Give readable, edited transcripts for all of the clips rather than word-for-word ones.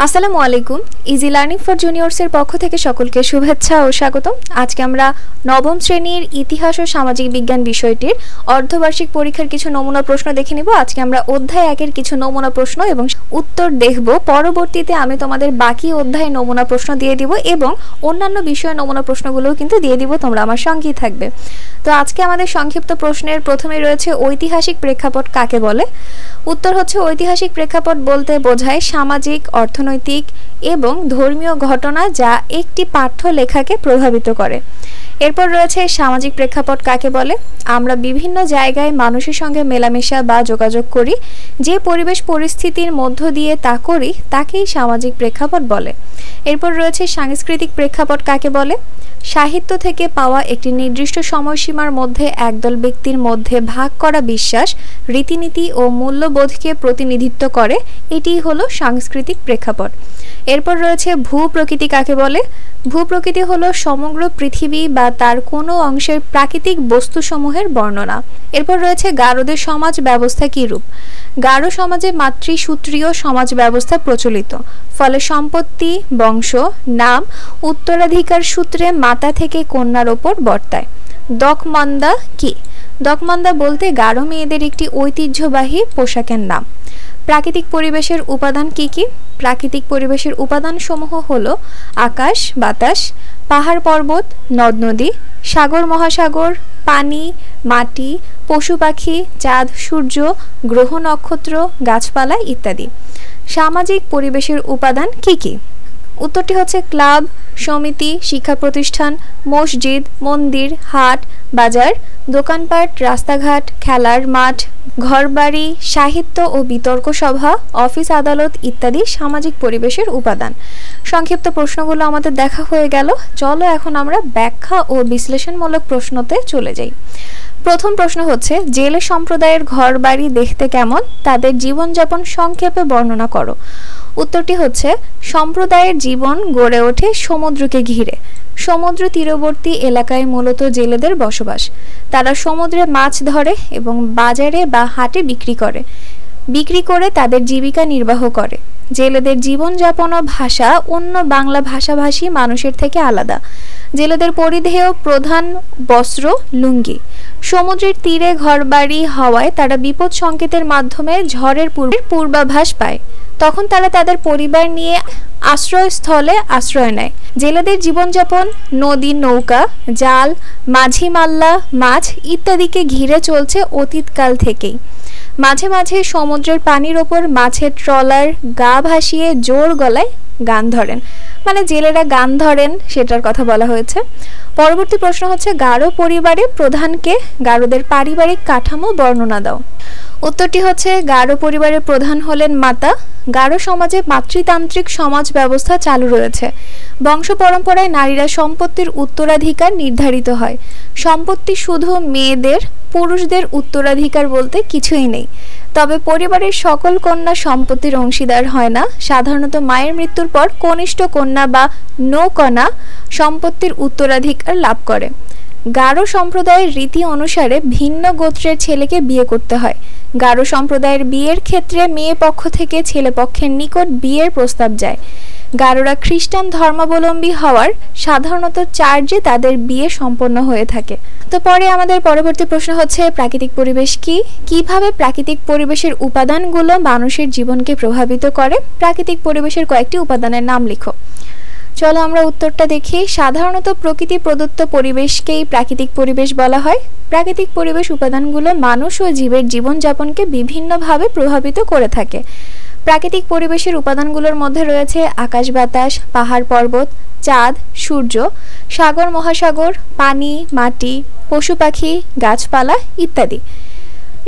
আসসালামু আলাইকুম। Easy learning for জুনিয়র্সের পক্ষ থেকে সকলকে শুভেচ্ছা ও স্বাগতম। আজকে আমরা নবম শ্রেণীর ইতিহাস ও সামাজিক বিজ্ঞান বিষয়টির অর্ধবার্ষিক পরীক্ষার কিছু নমুনা প্রশ্ন দেখে নিব। আজকে আমরা অধ্যায় 1-এর কিছু নমুনা প্রশ্ন এবং উত্তর দেখব। পরবর্তীতে আমি তোমাদের বাকি অধ্যায়ে নমুনা প্রশ্ন দিয়ে দিব এবং অন্যান্য বিষয়ের নমুনা প্রশ্নগুলোও কিন্তু দিয়ে দিব, তোমরা আমার সঙ্গেই থাকবে। তো আজকে আমাদের সংক্ষিপ্ত প্রশ্নের প্রথমে রয়েছে ঐতিহাসিক প্রেক্ষাপট কাকে বলে। উত্তর হচ্ছে ঐতিহাসিক প্রেক্ষাপট বলতে বোঝায় সামাজিক, অর্থনৈতিক এবং ধর্মীয় ঘটনা যা একটি পাঠ্য লেখাকে প্রভাবিত করে। এরপর রয়েছে সামাজিক প্রেক্ষাপট কাকে বলে। আমরা বিভিন্ন জায়গায় মানুষের সঙ্গে মেলামেশা বা যোগাযোগ করি, যে পরিবেশ পরিস্থিতির মধ্য দিয়ে তা করি তাকেই সামাজিক প্রেক্ষাপট বলে। এরপর রয়েছে সাংস্কৃতিক প্রেক্ষাপট কাকে বলে। সাহিত্য থেকে পাওয়া একটি নির্দিষ্ট সময়সীমার মধ্যে একদল ব্যক্তির মধ্যে ভাগ করা বিশ্বাস, রীতিনীতি ও মূল্যবোধকে প্রতিনিধিত্ব করে, এটিই হলো সাংস্কৃতিক প্রেক্ষাপট। এরপর রয়েছে ভূপ্রকৃতি কাকে বলে। ভূপ্রকৃতি হলো সমগ্র পৃথিবী বা তার কোনো অংশের প্রাকৃতিক বস্তুসমূহের বর্ণনা। এরপর রয়েছে গারোদের সমাজ ব্যবস্থা কীরূপ। গারো সমাজে মাতৃসূত্রীয় সমাজ ব্যবস্থা প্রচলিত, ফলে সম্পত্তি, বংশ, নাম উত্তরাধিকার সূত্রে মাতা থেকে কন্যার ওপর বর্তায়। দকমন্দা কি? দকমন্দা বলতে গারো মেয়েদের একটি ঐতিহ্যবাহী পোশাকের নাম। প্রাকৃতিক পরিবেশের উপাদান কি কি? প্রাকৃতিক পরিবেশের উপাদানসমূহ হলো আকাশ বাতাস, পাহাড় পর্বত, নদ নদী, সাগর মহাসাগর, পানি, মাটি, পশু পাখি, চাঁদ সূর্য, গ্রহ নক্ষত্র, গাছপালা ইত্যাদি। সামাজিক পরিবেশের উপাদান কি কি? উত্তরটি হচ্ছে ক্লাব, সমিতি, শিক্ষা প্রতিষ্ঠান, মসজিদ, মন্দির, হাট বাজার, দোকানপাট, রাস্তাঘাট, খেলার মাঠ, ঘরবাড়ি, সাহিত্য ও বিতর্ক সভা, অফিস আদালত ইত্যাদি সামাজিক পরিবেশের উপাদান। সংক্ষিপ্ত প্রশ্নগুলো আমাদের দেখা হয়ে গেল। চলো এখন আমরা ব্যাখ্যা ও বিশ্লেষণমূলক প্রশ্নতে চলে যাই। প্রথম প্রশ্ন হচ্ছে, জেলে সম্প্রদায়ের ঘরবাড়ি দেখতে কেমন? তাদের জীবনযাপন সংক্ষেপে বর্ণনা করো। উত্তরটি হচ্ছে, সম্প্রদায়ের জীবন গড়ে ওঠে সমুদ্রকে ঘিরে। সমুদ্র তীরবর্তী এলাকায় মূলত জেলেদের বসবাস। তারা সমুদ্রে মাছ ধরে এবং বাজারে বা হাটে বিক্রি করে তাদের জীবিকা নির্বাহ করে। জেলেদের জীবনযাপন ও ভাষা অন্য বাংলা ভাষাভাষী মানুষের থেকে আলাদা। জেলেদের পরিধেয় প্রধান বস্ত্র লুঙ্গি। সমুদ্রের তীরে ঘরবাড়ি হওয়ায় তারা বিপদ সংকেতের মাধ্যমে ঝড়ের পূর্বাভাস পায়। তখন তারা তাদের পরিবার নিয়ে আশ্রয়স্থলে আশ্রয় নেয়। জেলেদের জীবনযাপন নদী, নৌকা, জাল, মাঝি মাল্লা, মাছ ইত্যাদিকে ঘিরে চলছে অতীতকাল থেকেই। মাঝে মাঝে সমুদ্রের পানির ওপর মাছের ট্রলার গা ভাসিয়ে জোর গলায় গান ধরেন, মানে জেলেরা গান ধরেন সেটার কথা বলা হয়েছে। পরবর্তী প্রশ্ন হচ্ছে, গারো পরিবারের প্রধানকে? গারোদের পারিবারিক কাঠামো বর্ণনা দাও। উত্তরটি হচ্ছে, গারো পরিবারের প্রধান হলেন মাতা। গারো সমাজে মাতৃতান্ত্রিক সমাজ ব্যবস্থা চালু রয়েছে। বংশ পরম্পরায় নারীরা সম্পত্তির উত্তরাধিকার নির্ধারিত হয়। সম্পত্তি শুধু মেয়েদের, পুরুষদের উত্তরাধিকার বলতে কিছুই নেই। তবে পরিবারের সকল কন্যা সম্পত্তির অংশীদার হয় না। সাধারণত মায়ের মৃত্যুর পর কনিষ্ঠ কন্যা বা নৌকন্যা সম্পত্তির উত্তরাধিকার লাভ করে। গারো সম্প্রদায়ের রীতি অনুসারে ভিন্ন গোত্রের ছেলেকে বিয়ে করতে হয়। গারো সম্প্রদায়ের বিয়ের ক্ষেত্রে মেয়ে পক্ষ থেকে ছেলে পক্ষের নিকট বিয়ের প্রস্তাব যায়। গারোরা খ্রিস্টান ধর্মাবলম্বী হওয়ার সাধারণত চার্জে তাদের বিয়ে সম্পন্ন হয়ে থাকে। তো পরে আমাদের পরবর্তী প্রশ্ন হচ্ছে, প্রাকৃতিক পরিবেশ কি? কিভাবে প্রাকৃতিক পরিবেশের উপাদানগুলো মানুষের জীবনকে প্রভাবিত করে? প্রাকৃতিক পরিবেশের কয়েকটি উপাদানের নাম লিখো। চলো আমরা উত্তরটা দেখি। সাধারণত প্রকৃতি প্রদত্ত পরিবেশকেই প্রাকৃতিক পরিবেশ বলা হয়। প্রাকৃতিক পরিবেশ উপাদানগুলো মানুষ ও জীবের জীবনযাপনকে বিভিন্নভাবে প্রভাবিত করে থাকে। প্রাকৃতিক পরিবেশের উপাদানগুলোর মধ্যে রয়েছে আকাশ বাতাস, পাহাড় পর্বত, চাঁদ সূর্য, সাগর মহাসাগর, পানি, মাটি, পশু পাখি, গাছপালা ইত্যাদি।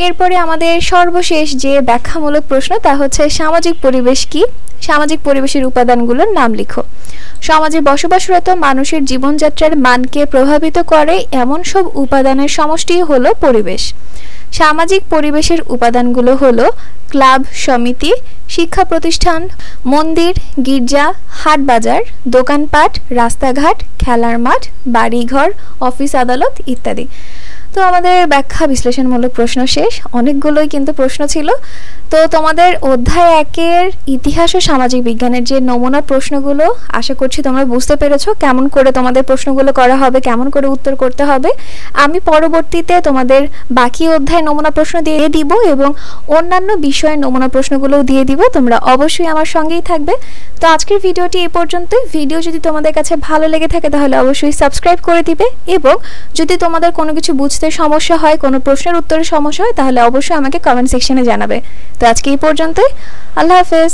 এরপরে আমাদের সর্বশেষ যে ব্যাখ্যামূলক প্রশ্ন তা হচ্ছে, সামাজিক পরিবেশ কি? সামাজিক পরিবেশের উপাদানগুলোর নাম লিখো। সমাজে বসবাসরত মানুষের জীবনযাত্রার মানকে প্রভাবিত করে এমন সব উপাদানের সমষ্টি হলো পরিবেশ। সামাজিক পরিবেশের উপাদানগুলো হলো ক্লাব, সমিতি, শিক্ষা প্রতিষ্ঠান, মন্দির, গির্জা, হাট বাজার, দোকানপাট, রাস্তাঘাট, খেলার মাঠ, বাড়িঘর, অফিস আদালত ইত্যাদি। তো আমাদের ব্যাখ্যা বিশ্লেষণমূলক প্রশ্ন শেষ, অনেকগুলোই কিন্তু প্রশ্ন ছিল। তো তোমাদের অধ্যায় 1-এর ইতিহাস ও সামাজিক বিজ্ঞানের যে নমুনা প্রশ্নগুলো, আশা করছি তোমরা বুঝতে পেরেছো কেমন করে তোমাদের প্রশ্নগুলো করা হবে, কেমন করে উত্তর করতে হবে। আমি পরবর্তীতে তোমাদের বাকি অধ্যায় নমুনা প্রশ্ন দিয়ে দিব এবং অন্যান্য বিষয়ের নমুনা প্রশ্নগুলোও দিয়ে দিব। তোমরা অবশ্যই আমার সঙ্গেই থাকবে। তো আজকের ভিডিওটি এই পর্যন্তই। ভিডিও যদি তোমাদের কাছে ভালো লেগে থাকে তাহলে অবশ্যই সাবস্ক্রাইব করে দিবে, এবং যদি তোমাদের কোনো কিছু বুঝতে সমস্যা হয়, কোনো প্রশ্নের উত্তরে সমস্যা হয়, তাহলে অবশ্যই আমাকে কমেন্ট সেকশনে জানাবে। তো আজকে এই পর্যন্তই। আল্লাহ হাফেজ।